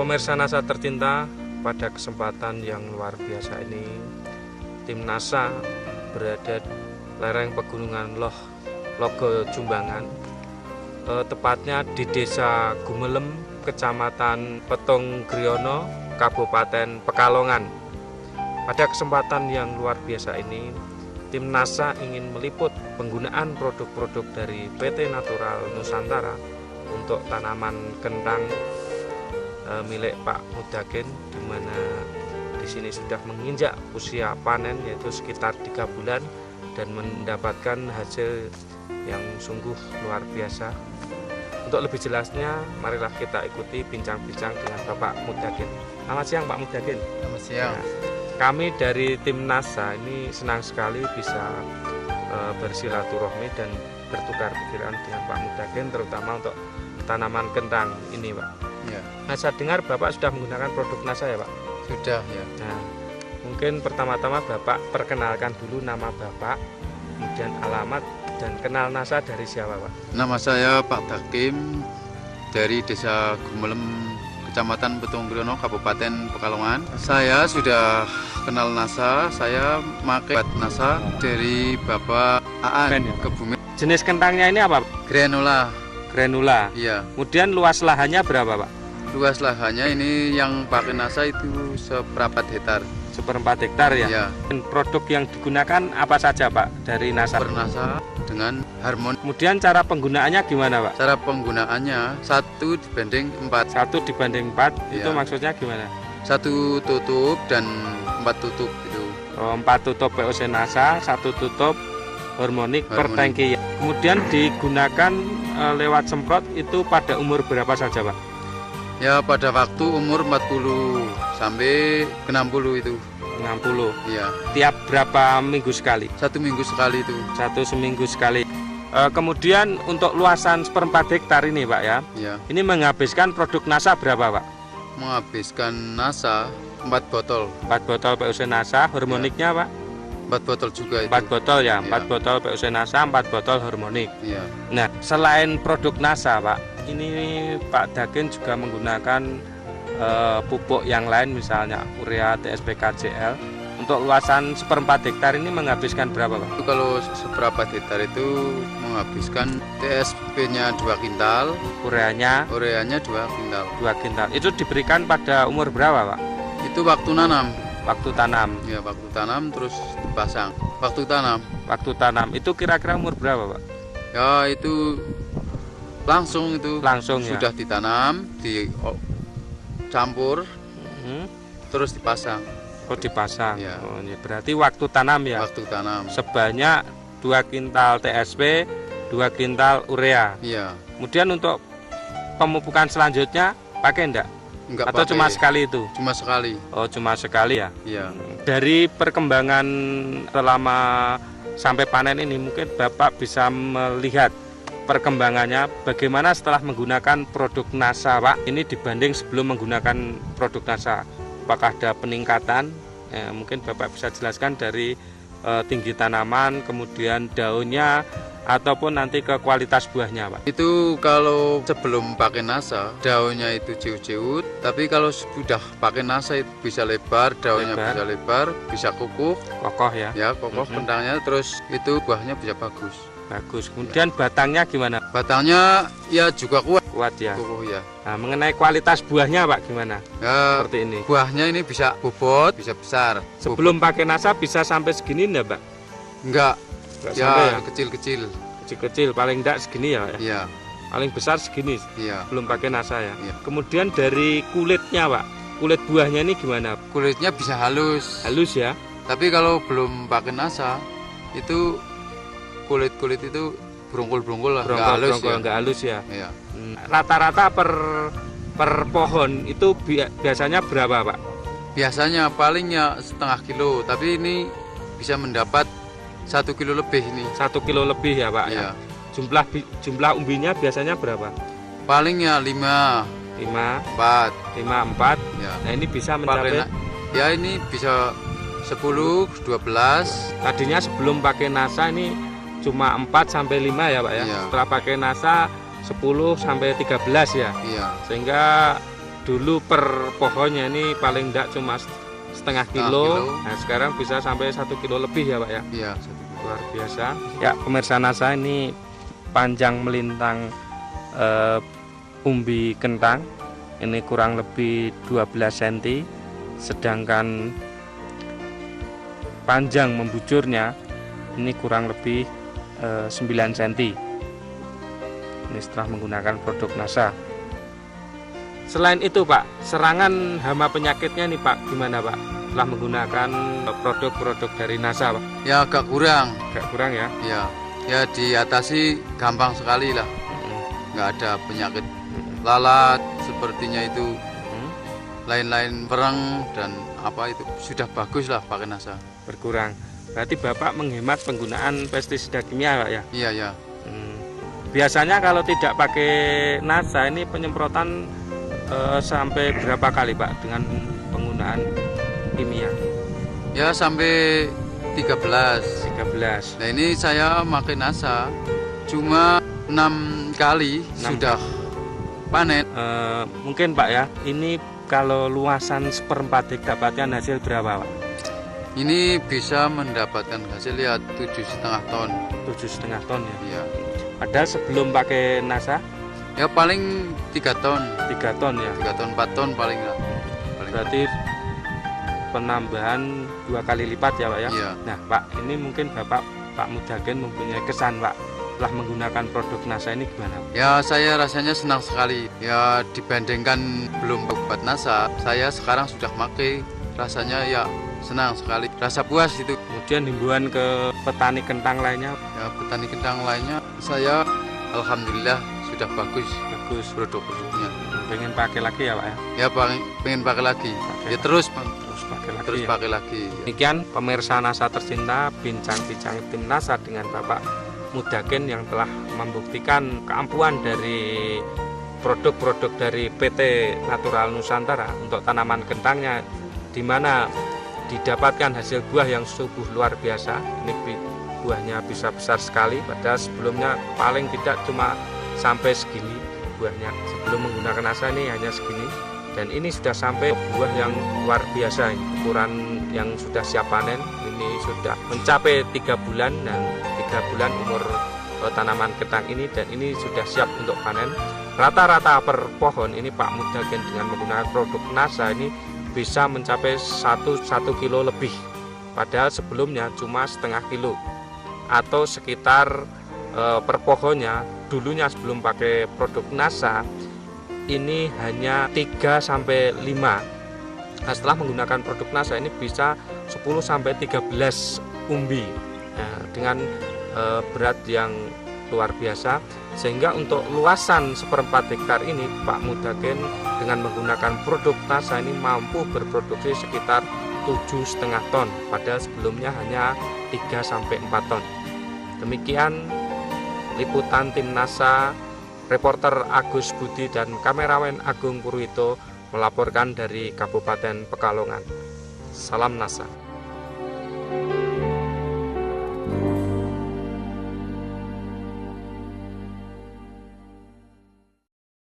Pemirsa NASA tercinta, pada kesempatan yang luar biasa ini, tim NASA berada di lereng pegunungan Logo Jumbangan, tepatnya di Desa Gumelem, Kecamatan Petung Griono, Kabupaten Pekalongan. Pada kesempatan yang luar biasa ini, tim NASA ingin meliput penggunaan produk-produk dari PT Natural Nusantara untuk tanaman kentang milik Pak Mudakin, di mana di sini sudah menginjak usia panen, yaitu sekitar 3 bulan, dan mendapatkan hasil yang sungguh luar biasa. Untuk lebih jelasnya, marilah kita ikuti bincang-bincang dengan Bapak Mudakin. Selamat siang Pak Mudakin. Selamat siang. Nah, kami dari tim NASA ini senang sekali bisa bersilaturahmi dan bertukar pikiran dengan Pak Mudakin, terutama untuk tanaman kentang ini, Pak. Ya. Nah, saya dengar Bapak sudah menggunakan produk NASA ya, Pak? Sudah ya. Nah, mungkin pertama-tama Bapak perkenalkan dulu nama Bapak, kemudian alamat, dan kenal NASA dari siapa, Pak? Nama saya Pak Dakim dari Desa Gumelem, Kecamatan Petung Griono, Kabupaten Pekalongan. Saya sudah kenal NASA, saya pakai obat NASA dari Bapak Aan Ya? Kebumen. Jenis kentangnya ini apa, Pak? Granula. Granula. Iya. Kemudian luas lahannya berapa, Pak? Luas lahannya ini yang pakai NASA itu 1/4 hektar. 1/4 hektar ya? Ya. Dan produk yang digunakan apa saja, Pak, dari NASA? NASA dengan harmoni. Kemudian cara penggunaannya gimana, Pak? Cara penggunaannya 1 dibanding 4. 1 dibanding 4, itu Ya. maksudnya gimana? 1 tutup dan 4 tutup itu. 4 tutup POC NASA, 1 tutup hormonik per Harmonic. tangki. Kemudian digunakan lewat semprot itu pada umur berapa saja, Pak? Ya, pada waktu umur 40 sampai ke 60 itu. 60. Iya, Tiap berapa minggu sekali? 1 minggu sekali itu. 1 seminggu sekali. Kemudian untuk luasan 1/4 hektar ini, Pak ya, Ya, ini menghabiskan produk NASA berapa, Pak? menghabiskan NASA 4 botol. 4 botol POC NASA, hormoniknya, Pak? 4 botol juga itu. 4 botol ya, 4 Iya. botol POC NASA, 4 botol hormonik. Iya. Nah, selain produk NASA, Pak, ini Pak Dakin juga menggunakan pupuk yang lain, misalnya urea, TSP, KCL. Untuk luasan 1/4 hektar ini menghabiskan berapa, Pak? Itu kalau seberapa hektar itu menghabiskan TSP-nya 2 kintal, Ureanya ureanya 2 kintal. 2 kintal. Itu diberikan pada umur berapa, Pak? Itu waktu nanam. Waktu tanam. Ya, waktu tanam terus dipasang. Waktu tanam. Waktu tanam itu kira-kira umur berapa, Pak? Ya, itu langsung itu. Langsung ya. Sudah ditanam, dicampur, terus dipasang. Oh, dipasang. Ya. Oh, ini berarti waktu tanam ya. Waktu tanam. Sebanyak 2 kintal TSP, 2 kintal urea. Iya. Kemudian untuk pemupukan selanjutnya pakai enggak? Enggak Atau pakai. cuma sekali itu? Cuma sekali. Oh, cuma sekali ya. Iya. Dari perkembangan selama sampai panen ini, mungkin Bapak bisa melihat perkembangannya bagaimana setelah menggunakan produk NASA, Pak, ini dibanding sebelum menggunakan produk NASA. Apakah ada peningkatan? Mungkin Bapak bisa jelaskan dari tinggi tanaman, kemudian daunnya, ataupun nanti ke kualitas buahnya, Pak. Itu kalau sebelum pakai NASA, daunnya itu ciut-ciut, tapi kalau sudah pakai NASA itu bisa lebar, daunnya Lebar. bisa lebar, bisa kukuh, Kokoh ya. ya kokoh kentangnya, terus itu buahnya bisa bagus. Bagus. Kemudian batangnya gimana? Batangnya ya juga kuat, Kuat ya. kukuh ya. Nah, mengenai kualitas buahnya, Pak, gimana? Ya, Seperti ini. buahnya ini bisa bobot, bisa besar. Sebelum pakai NASA bisa sampai segini enggak, Pak? Enggak, Enggak ya sampai ya. kecil-kecil. Kecil-kecil, paling enggak segini ya, Pak? Iya, Paling besar segini. iya. Belum pakai NASA ya. Iya. Kemudian dari kulitnya, Pak. Kulit buahnya ini gimana? Kulitnya bisa halus. Halus ya. Tapi kalau belum pakai NASA, itu kulit-kulit itu berungkul-berungkul lah, nggak halus Brongkol-brongkol, ya. enggak halus ya. Iya. Rata-rata per pohon itu biasanya berapa, Pak? Biasanya palingnya setengah kilo, tapi ini bisa mendapat 1 kilo lebih ini. 1 kilo lebih ya, Pak ya. Iya. Jumlah umbinya biasanya berapa? Palingnya 5, 5, 4. 5, 4. Ya. Nah, ini bisa Pakai mencapai ya ini bisa 10, 12. tadinya sebelum pakai NASA ini cuma 4 sampai 5 ya, Pak ya. Iya. Setelah pakai NASA 10 sampai 13 ya. Iya. Sehingga dulu per pohonnya ini paling enggak cuma setengah kilo. Nah sekarang bisa sampai 1 kilo lebih ya Pak ya. Iya, Luar biasa. Ya pemirsa NASA, ini panjang melintang umbi kentang ini kurang lebih 12 cm, sedangkan panjang membucurnya ini kurang lebih 9 cm. Ini setelah menggunakan produk NASA. Selain itu Pak, serangan hama penyakitnya nih Pak gimana Pak? Setelah menggunakan produk-produk dari NASA Pak? ya agak kurang. Agak kurang ya? Ya diatasi gampang sekali lah. Nggak ada penyakit lalat sepertinya itu, lain-lain perang dan apa itu sudah bagus lah pakai NASA. Berkurang. Berarti Bapak menghemat penggunaan pestisida kimia Pak ya? Iya. Biasanya kalau tidak pakai NASA ini penyemprotan sampai berapa kali Pak dengan penggunaan kimia? Ya sampai 13. Nah ini saya pakai NASA cuma 6 kali 6 sudah panen. Mungkin Pak ya, ini kalau luasan 1/4 dapatkan hasil berapa Pak? Ini bisa mendapatkan hasil ya 7,5 ton. 7,5 ton ya? Iya. Padahal sebelum pakai NASA? Ya paling 3 ton. 3 ton ya? 3 ton, 4 ton paling lah. Berarti penambahan 2 kali lipat ya Pak ya? Iya. Nah Pak, ini mungkin Pak Mudagen mempunyai kesan Pak setelah menggunakan produk NASA ini gimana? Ya saya rasanya senang sekali. Ya dibandingkan belum buat NASA, saya sekarang sudah pakai, rasanya ya senang sekali, rasa puas itu. Kemudian himbauan ke petani kentang lainnya? Ya petani kentang lainnya, saya alhamdulillah sudah bagus produk-produknya. Pengen pakai lagi ya Pak ya? Ya pengen pakai lagi. Ya terus pakai lagi. Demikian pemirsa NASA tercinta, bincang-bincang tim NASA dengan Bapak Mudagen yang telah membuktikan keampuhan dari produk-produk dari PT Natural Nusantara untuk tanaman kentangnya, di mana didapatkan hasil buah yang sungguh luar biasa. Ini buahnya bisa besar sekali, padahal sebelumnya paling tidak cuma sampai segini buahnya. Sebelum menggunakan NASA ini hanya segini, dan ini sudah sampai buah yang luar biasa. Ukuran yang sudah siap panen ini sudah mencapai 3 bulan, dan 3 bulan umur tanaman kentang ini, dan ini sudah siap untuk panen. Rata-rata per pohon ini Pak Mudagen dengan menggunakan produk NASA ini bisa mencapai 1 kilo lebih, padahal sebelumnya cuma setengah kilo, atau sekitar per pohonnya dulunya sebelum pakai produk NASA ini hanya 3-5. Nah, setelah menggunakan produk NASA ini bisa 10-13 umbi, nah, dengan berat yang luar biasa, sehingga untuk luasan 1/4 hektar ini Pak Mudagen dengan menggunakan produk NASA ini mampu berproduksi sekitar 7,5 ton, padahal sebelumnya hanya 3-4 ton. Demikian liputan tim NASA, reporter Agus Budi dan kameramen Agung Purwito melaporkan dari Kabupaten Pekalongan. Salam NASA.